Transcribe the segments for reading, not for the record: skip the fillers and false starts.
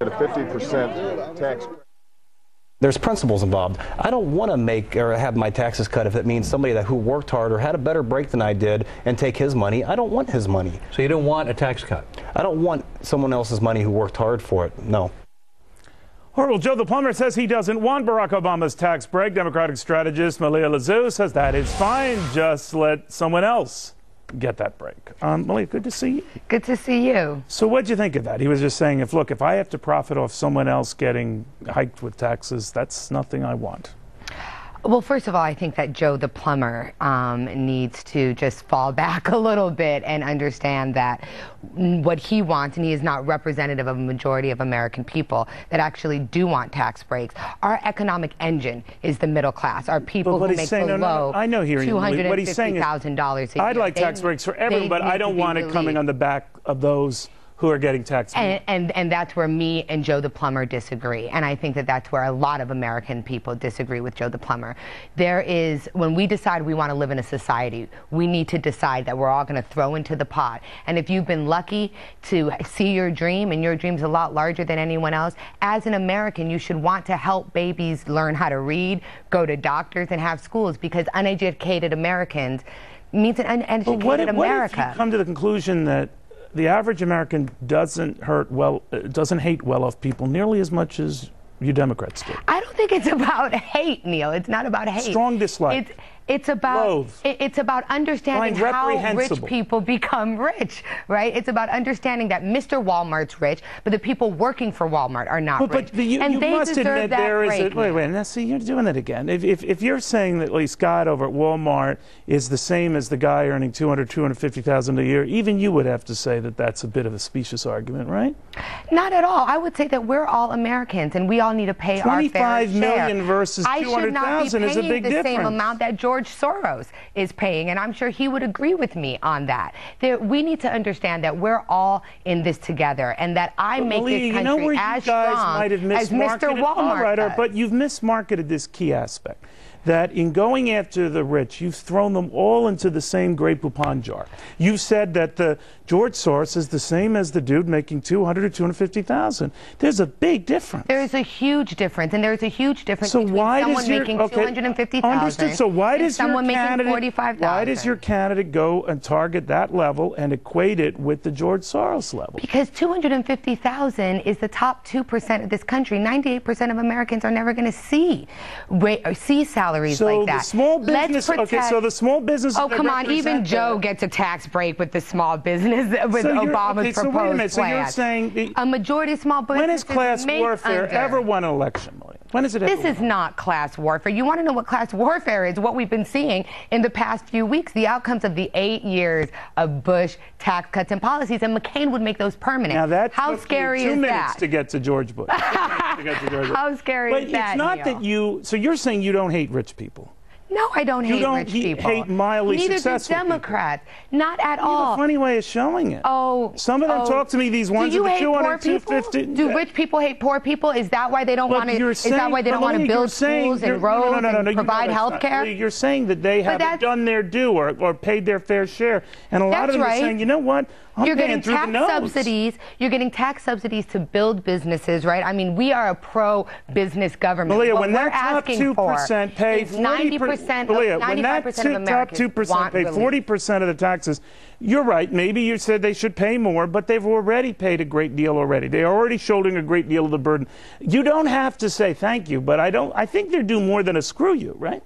At a 50% tax. There's principles involved. I don't want to make or have my taxes cut if it means somebody who worked hard or had a better break than I did and take his money. I don't want his money. So you don't want a tax cut? I don't want someone else's money who worked hard for it. No. All right, well, Joe the Plumber says he doesn't want Barack Obama's tax break. Democratic strategist Malia Lazou says that it's fine. Just let someone else get that break. Malia, good to see you. Good to see you. So what'd you think of that? He was just saying, if I have to profit off someone else getting hiked with taxes, that's nothing I want. Well, first of all, I think that Joe the Plumber needs to just fall back a little bit and understand that what he wants, and he is not representative of a majority of American people that actually do want tax breaks. Our economic engine is the middle class. Our people who make below $250,000 a year. I'd like tax breaks for everyone, but I don't want it coming on the back of those who are getting taxed. And that's where me and Joe the Plumber disagree. And I think that that's where a lot of American people disagree with Joe the Plumber. When we decide we want to live in a society, we need to decide that we're all going to throw into the pot. And if you've been lucky to see your dream, and your dream's a lot larger than anyone else, as an American, you should want to help babies learn how to read, go to doctors, and have schools, because uneducated Americans means an uneducated America. What if you come to the conclusion that the average American doesn't hate well-off people nearly as much as you Democrats do? I don't think it's about hate, Neil. It's not about hate. Strong dislike. It's about understanding how rich people become rich, right? It's about understanding that Mr. Walmart's rich, but the people working for Walmart are not rich. But you must admit there is a... Wait, now see, you're doing that again. If you're saying that Lee Scott over at Walmart is the same as the guy earning $250,000 a year, even you would have to say that that's a bit of a specious argument, right? Not at all. I would say that we're all Americans, and we all need to pay our fair share. 25 million versus 200,000 is a big difference. I should not be paying the same amount that George Soros is paying, and I'm sure he would agree with me on that. We need to understand that we're all in this together, and that I make this country as strong as Mr. Walmart does. But you've mismarketed this key aspect, that in going after the rich, you've thrown them all into the same Grey Poupon jar. You've said that the George Soros is the same as the dude making $200,000 or $250,000. There's a big difference. There is a huge difference, and there is a huge difference between someone making $250,000 understood. So why does someone making $45,000? Why does your candidate go and target that level and equate it with the George Soros level? Because $250,000 is the top 2% of this country. 98% of Americans are never going to see salaries like that. So the small business. So the small business. Oh, come on! Even Joe gets a tax break with the small business with Obama's proposed wait a minute. So plan. you're saying a majority of small businesses. When has class warfare ever won an election, Malia? When is it ever? This is not class warfare. You want to know what class warfare is? What we've been seeing in the past few weeks, the outcomes of the 8 years of Bush tax cuts and policies, and McCain would make those permanent. Now that how took scary you 2 is minutes that? to get to George Bush. How scary is that? But it's not Neil? that you. So you're saying you don't hate rich people? No, I don't hate rich people. You don't hate mildly successful people. Neither do Democrats. Not at all. You have a funny way of showing it. Oh. Some of them talk to me, these ones do you at the hate 200, poor people? 250. Do rich people hate poor people? Is that why they don't want to? Is that why they don't want to build schools and roads and provide health care? You're saying that they haven't done their due or paid their fair share, and a lot of them are saying, you know what? You're getting tax subsidies. You're getting tax subsidies to build businesses, right? I mean, we are a pro-business government. Malia, what when we're that top 2% pay 90% when that top 2% pay 40% of the taxes, you're right. Maybe you said they should pay more, but they've already paid a great deal already. They're already shouldering a great deal of the burden. You don't have to say thank you, but I think they're due more than a screw you, right?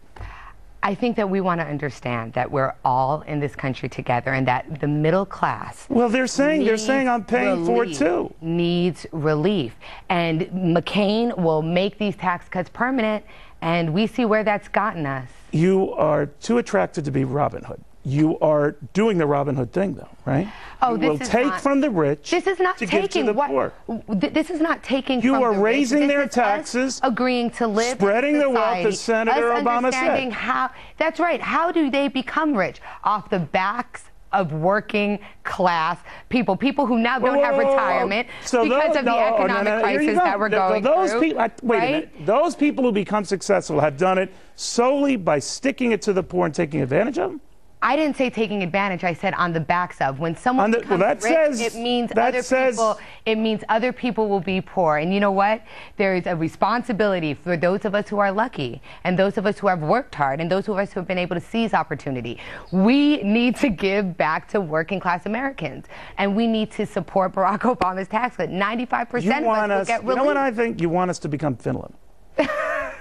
I think that we want to understand that we're all in this country together, and that the middle class. Well, they're saying I'm paying for it too. Needs relief, and McCain will make these tax cuts permanent, and we see where that's gotten us. You are too attracted to be Robin Hood. You are doing the Robin Hood thing, though, right? Oh, this is take from the rich. This is not to taking give to the poor. This is not taking. You from are the raising rich. their This taxes, is us agreeing to live, spreading in the society, wealth, as Senator Obama said. That's right. How do they become rich? Off the backs of working class people who now don't have retirement because of the economic crisis that we're going through. Wait a minute. Those people who become successful have done it solely by sticking it to the poor and taking advantage of them? I didn't say taking advantage. I said on the backs of. When someone becomes rich, it means other people will be poor. And you know what? There is a responsibility for those of us who are lucky and those of us who have worked hard and those of us who have been able to seize opportunity. We need to give back to working class Americans, and we need to support Barack Obama's tax cut. 95% of us will get relief. You know what I think? You want us to become Finland,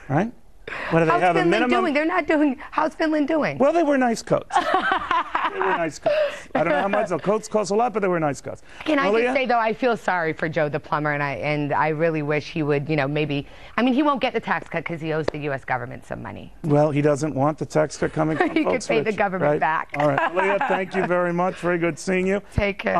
right? What do they How's have, Finland a minimum? doing? They're not doing. How's Finland doing? Well, they wear nice coats. They wear nice coats. I don't know how much. The coats cost a lot, but they wear nice coats. Can I just say, though, I feel sorry for Joe the Plumber, and I really wish he would, maybe. I mean, he won't get the tax cut because he owes the U.S. government some money. Well, he doesn't want the tax cut coming from he could pay the government back. All right, Leah, thank you very much. Very good seeing you. Take care.